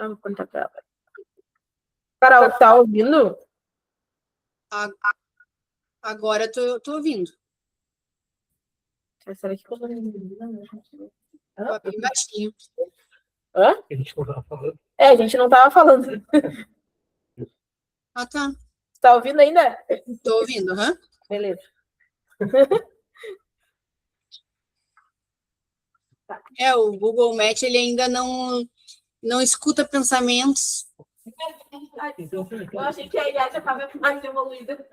vou contar pra ela. Carol, tá ouvindo? Agora tô ouvindo. Será que eu tô ouvindo? Bem baixinho. Hã? A gente não tava falando. A gente não tava falando. Ah, tá. Você tá ouvindo ainda? Tô ouvindo, aham. Beleza. O Google Meet, ele ainda não escuta pensamentos. Eu achei que a IA já estava mais evoluída.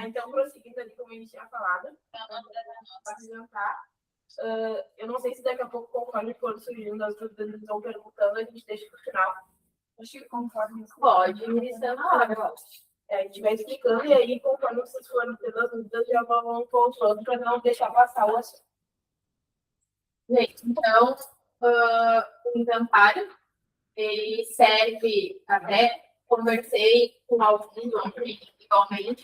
Então, prosseguindo ali, como a gente tinha falado, para apresentar, eu não sei se daqui a pouco, conforme for surgindo as dúvidas, eles vão perguntando, a gente deixa para o final. Acho que conforme pode ir iniciando a hora. A gente vai explicando e aí, conforme vocês forem tendo as dúvidas, já vão pontuando para não deixar passar o assunto. Gente, então, o inventário, ele serve, até conversei com alguns ontem, igualmente,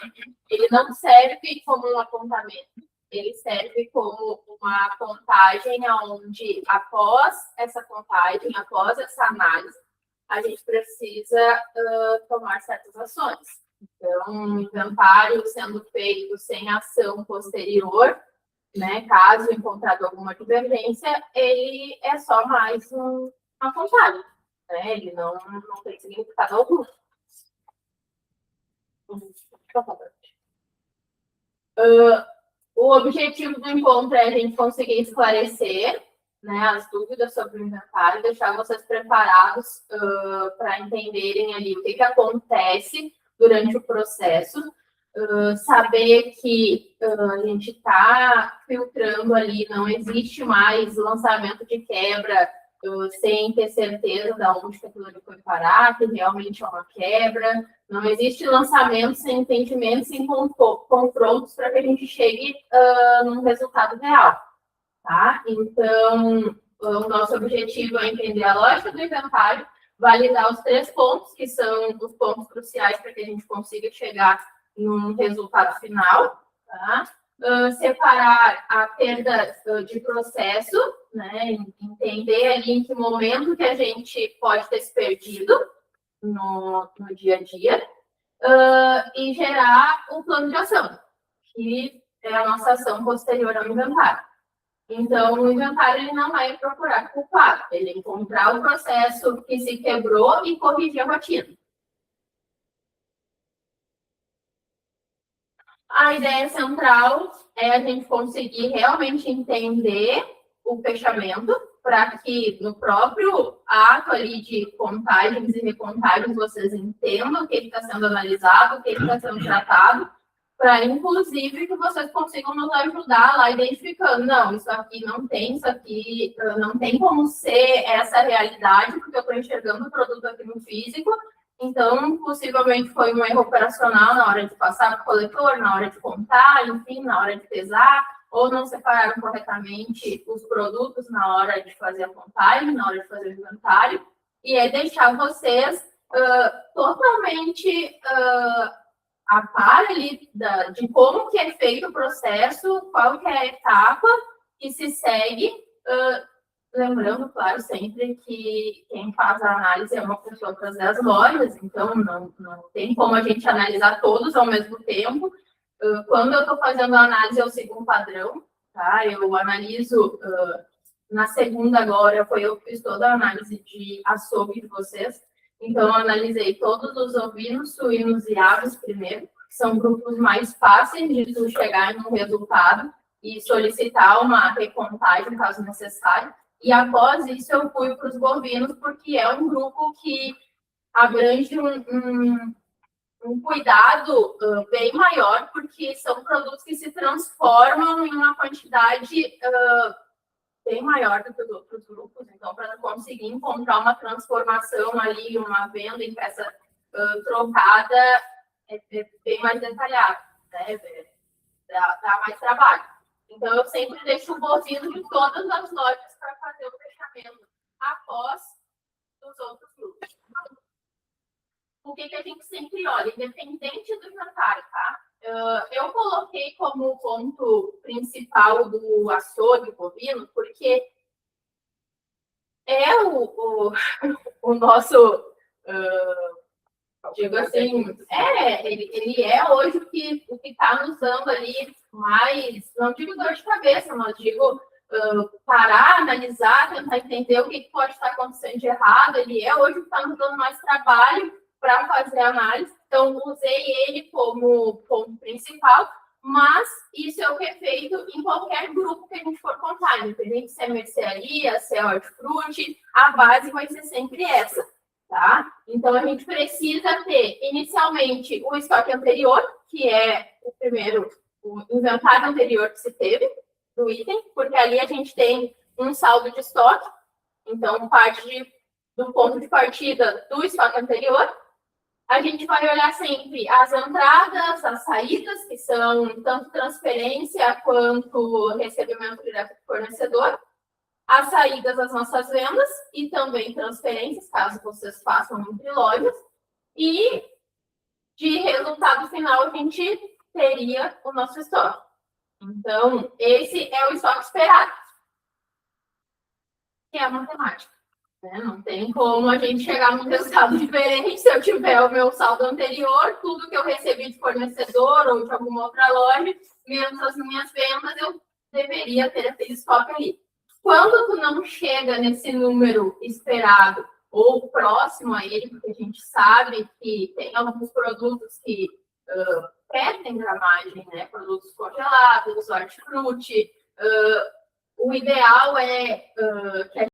ele não serve como um apontamento, ele serve como uma contagem onde, após essa contagem, após essa análise, a gente precisa tomar certas ações. Então, um inventário sendo feito sem ação posterior, né, caso encontrado alguma divergência, ele é só mais uma contagem, né? Ele não tem significado algum. O objetivo do encontro é a gente conseguir esclarecer, né, as dúvidas sobre o inventário, deixar vocês preparados para entenderem ali o que acontece durante o processo, saber que a gente está filtrando ali, não existe mais lançamento de quebra sem ter certeza de onde que aquilo ali foi parar, que realmente é uma quebra. Não existe lançamento sem entendimento, sem confrontos para que a gente chegue num resultado real, tá? Então, o nosso objetivo é entender a lógica do inventário, validar os 3 pontos, que são os pontos cruciais para que a gente consiga chegar num resultado final, tá? Separar a perda de processo, né? Entender ali em que momento que a gente pode ter se perdido no dia a dia, e gerar um plano de ação, que é a nossa ação posterior ao inventário. Então, o inventário ele não vai procurar culpado, ele é encontrar o processo que se quebrou e corrigir a rotina. A ideia central é a gente conseguir realmente entender o fechamento, para que no próprio ato ali de contagens e recontagens vocês entendam o que está sendo analisado, o que está sendo tratado, para, inclusive, que vocês consigam nos ajudar lá identificando, não, isso aqui não tem, isso aqui não tem como ser essa realidade, porque eu estou enxergando o produto aqui no físico, então, possivelmente foi um erro operacional na hora de passar para o coletor, na hora de contar, enfim, na hora de pesar, ou não separaram corretamente os produtos na hora de fazer a contagem, na hora de fazer o inventário, e é deixar vocês totalmente a par ali de como que é feito o processo, qual que é a etapa que se segue, lembrando, claro, sempre que quem faz a análise é uma pessoa das lojas, então não tem como a gente analisar todos ao mesmo tempo. Quando eu estou fazendo a análise, eu sigo um padrão, tá? Eu analiso, na segunda agora, eu fiz toda a análise de açougue de vocês, então eu analisei todos os ovinos, suínos e aves primeiro, que são grupos mais fáceis de tu chegar em um resultado e solicitar uma recontagem, caso necessário. E após isso, eu fui para os bovinos, porque é um grupo que abrange um cuidado bem maior, porque são produtos que se transformam em uma quantidade bem maior do que os outros grupos. Então, para conseguir encontrar uma transformação ali, uma venda em peça trocada, é bem mais detalhado, né? Dá mais trabalho. Então, eu sempre deixo o bovino de todas as lojas para fazer o fechamento após os outros grupos. O que a gente sempre olha, independente do inventário, tá? Eu coloquei como ponto principal do açougue bovino, porque é o nosso, digo assim, ele é hoje o que está nos dando ali mais, não digo dor de cabeça, mas digo parar, analisar, tentar entender o que pode estar acontecendo de errado. Ele é hoje o que está nos dando mais trabalho para fazer análise. Então, usei ele como ponto principal, mas isso é o que é feito em qualquer grupo que a gente for contar, independente se é mercearia, se é hortifruti, a base vai ser sempre essa, tá? Então, a gente precisa ter, inicialmente, o estoque anterior, que é o primeiro, o inventário anterior que se teve do item, porque ali a gente tem um saldo de estoque, então, do ponto de partida do estoque anterior. A gente vai olhar sempre as entradas, as saídas, que são tanto transferência quanto recebimento direto do fornecedor, as saídas das nossas vendas e também transferências, caso vocês façam entre lojas, e de resultado final a gente teria o nosso estoque. Então, esse é o estoque esperado, que é a matemática. Não tem como a gente chegar num resultado diferente se eu tiver o meu saldo anterior, tudo que eu recebi de fornecedor ou de alguma outra loja, menos as minhas vendas, eu deveria ter aquele estoque ali. Quando tu não chega nesse número esperado ou próximo a ele, porque a gente sabe que tem alguns produtos que perdem gramagem, né? Produtos congelados, hortifruti, o ideal é que a